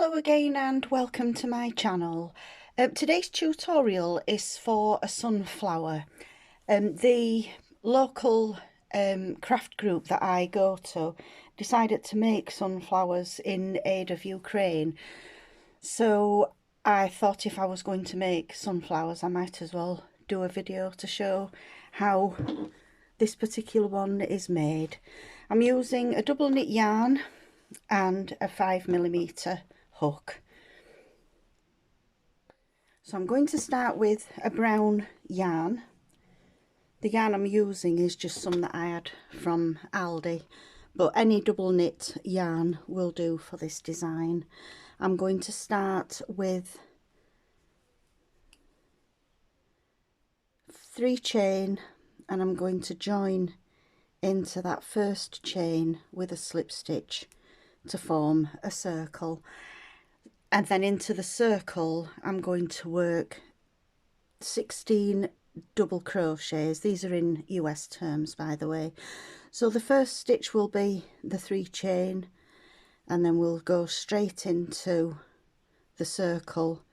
Hello again and welcome to my channel. Today's tutorial is for a sunflower. The local craft group that I go to decided to make sunflowers in aid of Ukraine. So I thought if I was going to make sunflowers I might as well do a video to show how this particular one is made. I'm using a double knit yarn and a 5mm hook. So I'm going to start with a brown yarn. The yarn I'm using is just some that I had from Aldi, but any double knit yarn will do for this design. I'm going to start with 3 chain and I'm going to join into that first chain with a slip stitch to form a circle, and then into the circle I'm going to work 16 double crochets. These are in US terms, by the way. So the first stitch will be the 3 chain, and then we'll go straight into the circle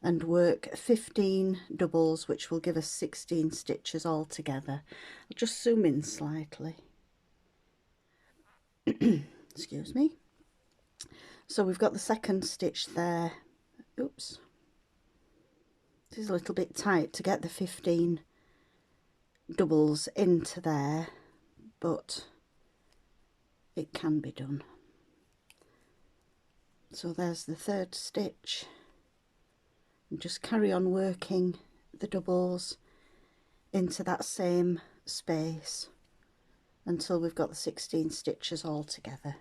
and work 15 doubles, which will give us 16 stitches all together. I'll just zoom in slightly. Excuse me. So we've got the second stitch there. Oops, this is a little bit tight to get the 15 doubles into there, but it can be done. So there's the third stitch, and just carry on working the doubles into that same space until we've got the 16 stitches all together.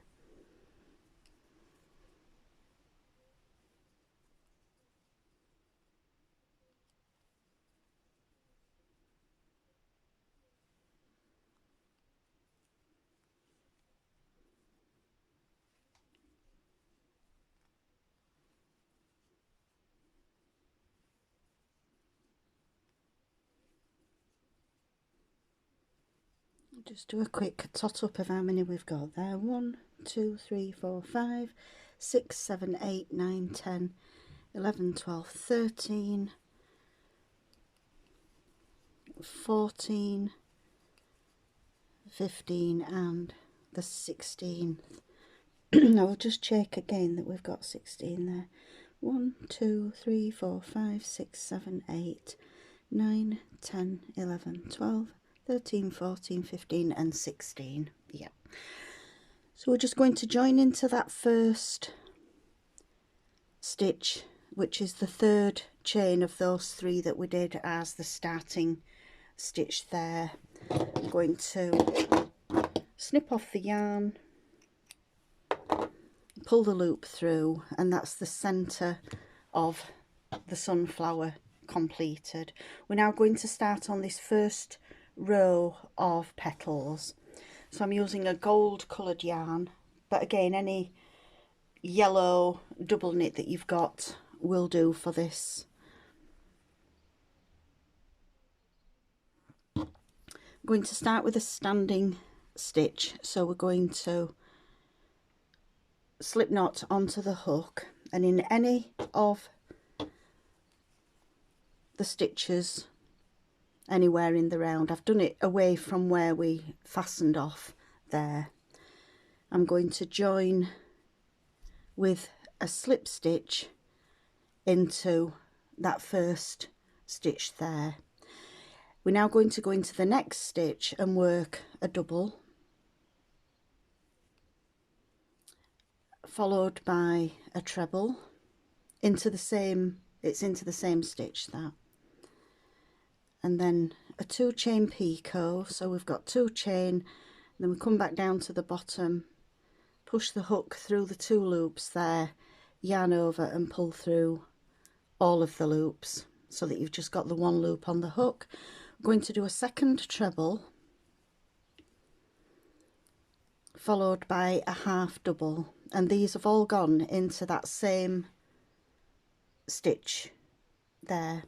Just do a quick tot up of how many we've got there. 1, 2, 3, 4, 5, 6, 7, 8, 9, 10, 11, 12, 13, 14, 15 and the 16th. I'll just check again that we've got 16 there. 1, 2, 3, 4, 5, 6, 7, 8, 9, 10, 11, 12, 13, 14, 15 and 16. Yeah. So we're just going to join into that first stitch, which is the third chain of those 3 that we did as the starting stitch there. I'm going to snip off the yarn, pull the loop through, and that's the center of the sunflower completed. We're now going to start on this first row of petals. So I'm using a gold coloured yarn, but again any yellow double knit that you've got will do for this. I'm going to start with a standing stitch, so we're going to slip knot onto the hook, and in any of the stitches anywhere in the round, I've done it away from where we fastened off there, I'm going to join with a slip stitch into that first stitch there. We're now going to go into the next stitch and work a double, followed by a treble into the same, it's into the same stitch that, and then a 2 chain picot. So we've got 2 chain, then we come back down to the bottom, push the hook through the 2 loops there, yarn over and pull through all of the loops so that you've just got the 1 loop on the hook. I'm going to do a second treble followed by a half double, and these have all gone into that same stitch there.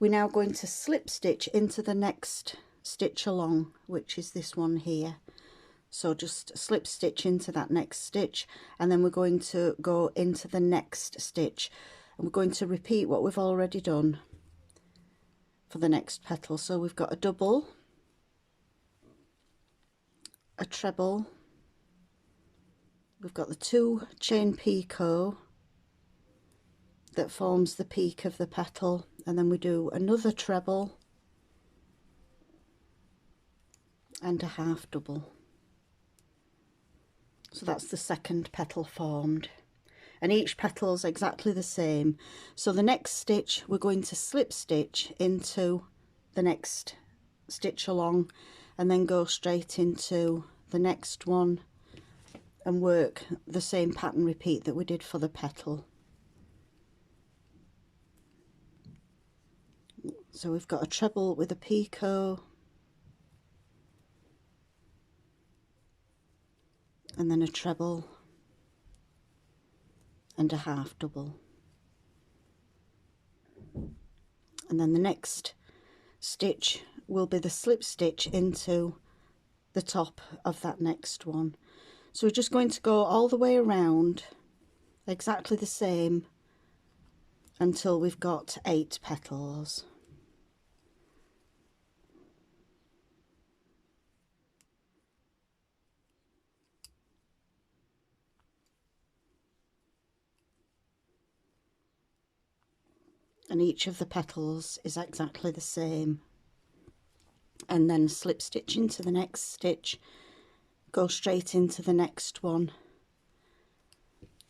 We're now going to slip stitch into the next stitch along, which is this one here. So just slip stitch into that next stitch, and then we're going to go into the next stitch, and we're going to repeat what we've already done for the next petal. So we've got a double, a treble, we've got the 2 chain picot that forms the peak of the petal, and then we do another treble and a half double. So that's the second petal formed, and each petal is exactly the same. So the next stitch we're going to slip stitch into the next stitch along, and then go straight into the next one and work the same pattern repeat that we did for the petal. So we've got a treble with a picot, and then a treble and a half double, and then the next stitch will be the slip stitch into the top of that next one. So we're just going to go all the way around exactly the same until we've got 8 petals. And each of the petals is exactly the same, and then slip stitch into the next stitch, go straight into the next one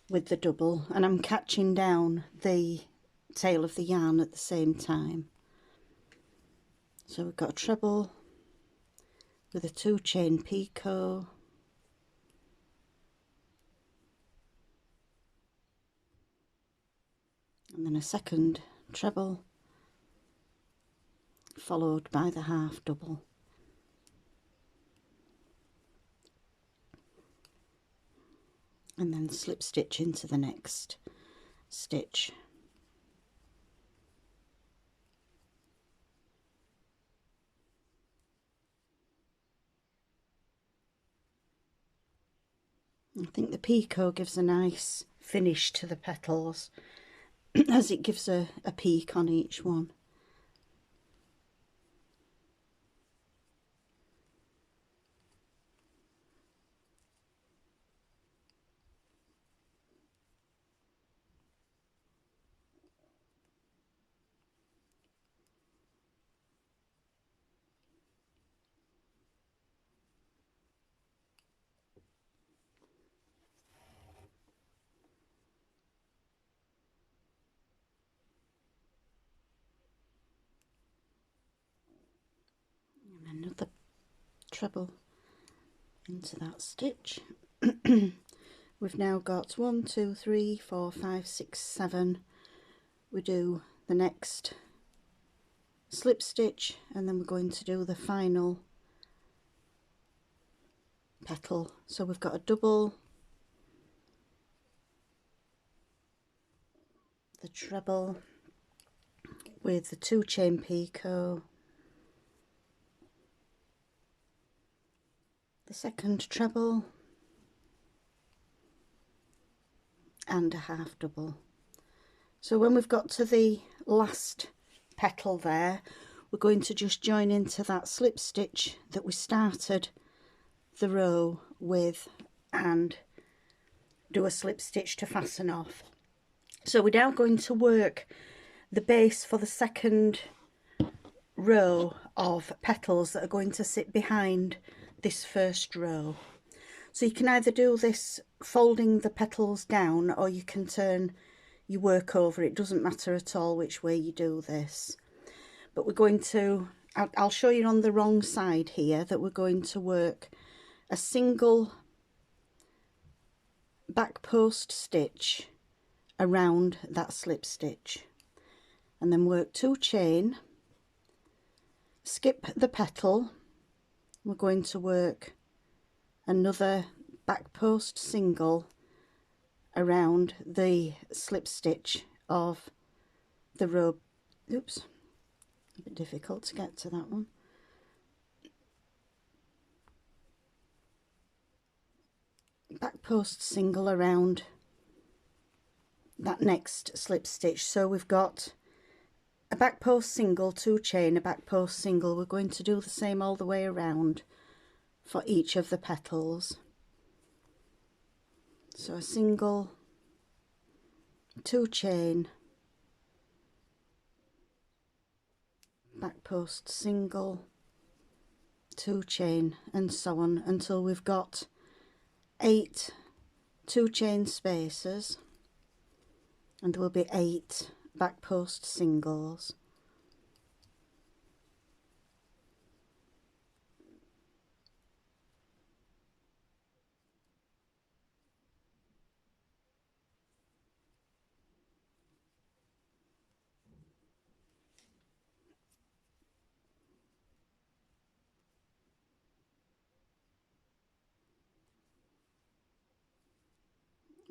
with the double, and I'm catching down the tail of the yarn at the same time. So we've got a treble with a 2 chain picot, and then a second treble followed by the half double, and then slip stitch into the next stitch. I think the picot gives a nice finish to the petals as it gives a peak on each one. And another treble into that stitch. We've now got 1, 2, 3, 4, 5, 6, 7. We do the next slip stitch, and then we're going to do the final petal. So we've got a double, the treble with the 2 chain picot, the second treble and a half double. So when we've got to the last petal there, we're going to just join into that slip stitch that we started the row with and do a slip stitch to fasten off. So we're now going to work the base for the second row of petals that are going to sit behind this first row. So you can either do this folding the petals down, or you can turn your work over. It doesn't matter at all which way you do this. But we're going to, I'll show you on the wrong side here, that we're going to work a single back post stitch around that slip stitch, and then work 2 chain, skip the petal. We're going to work another back post single around the slip stitch of the row. Oops, a bit difficult to get to that one. back post single around that next slip stitch. So we've got a back post single, 2 chain, a back post single. We're going to do the same all the way around for each of the petals. So a single, 2 chain, back post single, 2 chain, and so on until we've got 8 2 chain spaces, and there will be 8 back post singles.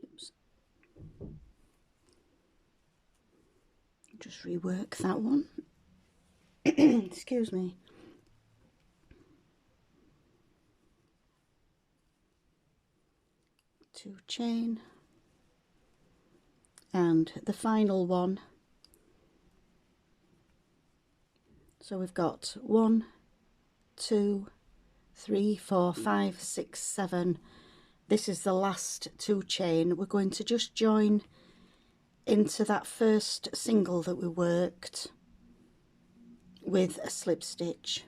Oops. Just rework that one. Excuse me. Two chain, and the final one. So we've got 1, 2, 3, 4, 5, 6, 7. This is the last 2 chain. We're going to just join into that first single that we worked with a slip stitch.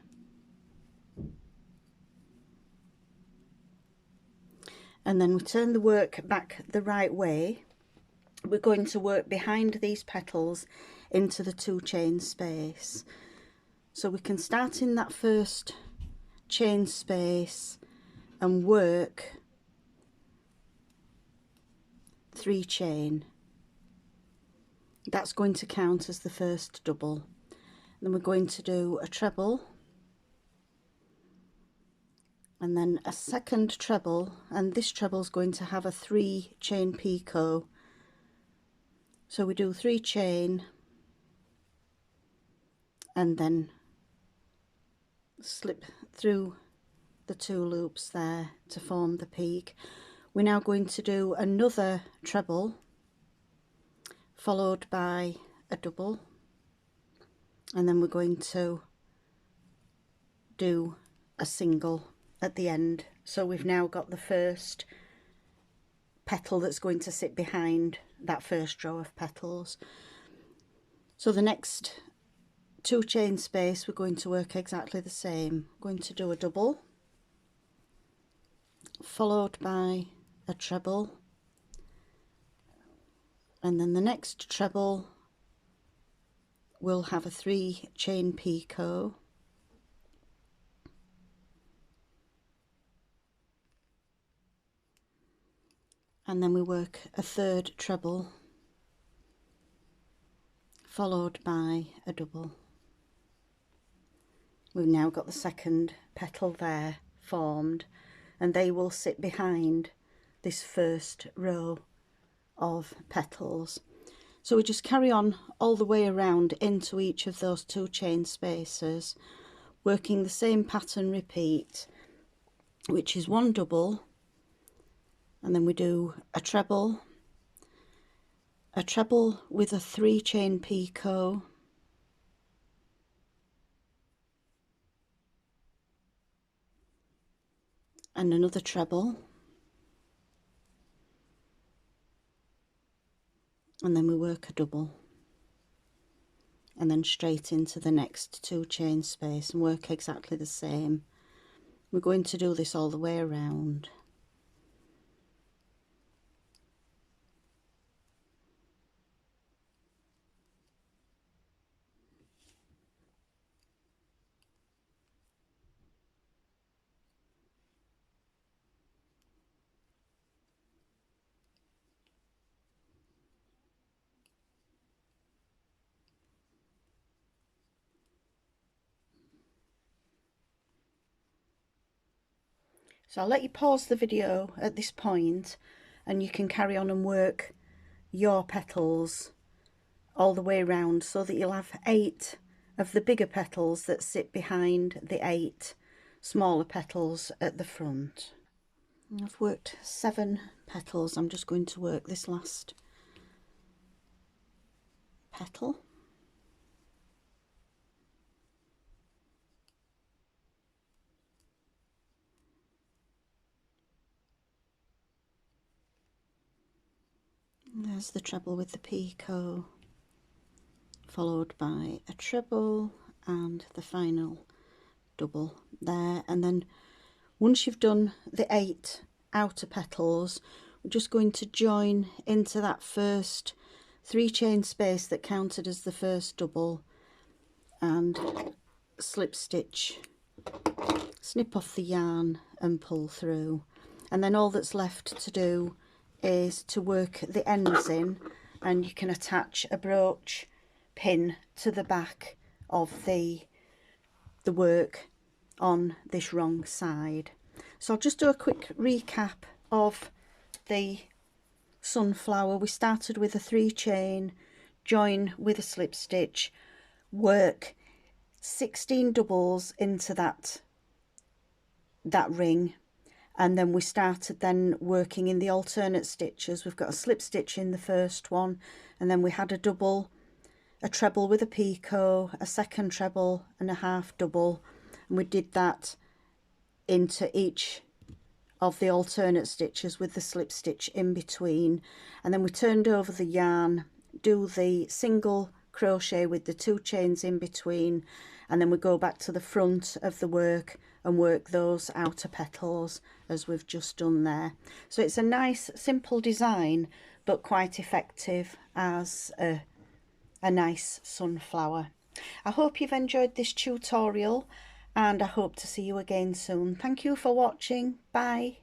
And then we turn the work back the right way. We're going to work behind these petals into the 2 chain space. So we can start in that first chain space and work 3 chain. That's going to count as the first double. Then we're going to do a treble, and then a second treble, and this treble is going to have a 3 chain picot. So we do 3 chain and then slip through the 2 loops there to form the peak. We're now going to do another treble followed by a double, and then we're going to do a single at the end. So we've now got the first petal that's going to sit behind that first row of petals. So the next 2 chain space, we're going to work exactly the same. We're going to do a double followed by a treble, and then the next treble will have a 3 chain picot, and then we work a third treble followed by a double. We've now got the second petal there formed, and they will sit behind this first row of petals. So we just carry on all the way around into each of those 2 chain spaces, working the same pattern repeat, which is 1 double, and then we do a treble with a 3 chain picot, and another treble, and then we work a double, and then straight into the next 2 chain space and work exactly the same. We're going to do this all the way around. So I'll let you pause the video at this point, and you can carry on and work your petals all the way around, so that you'll have 8 of the bigger petals that sit behind the 8 smaller petals at the front. I've worked 7 petals. I'm just going to work this last petal. And there's the treble with the picot, followed by a treble and the final double there. And then once you've done the 8 outer petals, we're just going to join into that first 3 chain space that counted as the first double and slip stitch, snip off the yarn and pull through. And then all that's left to do is to work the ends in, and you can attach a brooch pin to the back of the work on this wrong side. So I'll just do a quick recap of the sunflower. We started with a 3 chain, join with a slip stitch, work 16 doubles into that ring, and then we started then working in the alternate stitches. We've got a slip stitch in the first one, and then we had a double, a treble with a picot, a second treble and a half double, and we did that into each of the alternate stitches with the slip stitch in between. And then we turned over the yarn, do the single crochet with the 2 chains in between, and then we go back to the front of the work and work those outer petals as we've just done there. So it's a nice simple design, but quite effective as a nice sunflower. I hope you've enjoyed this tutorial, and I hope to see you again soon. Thank you for watching. Bye.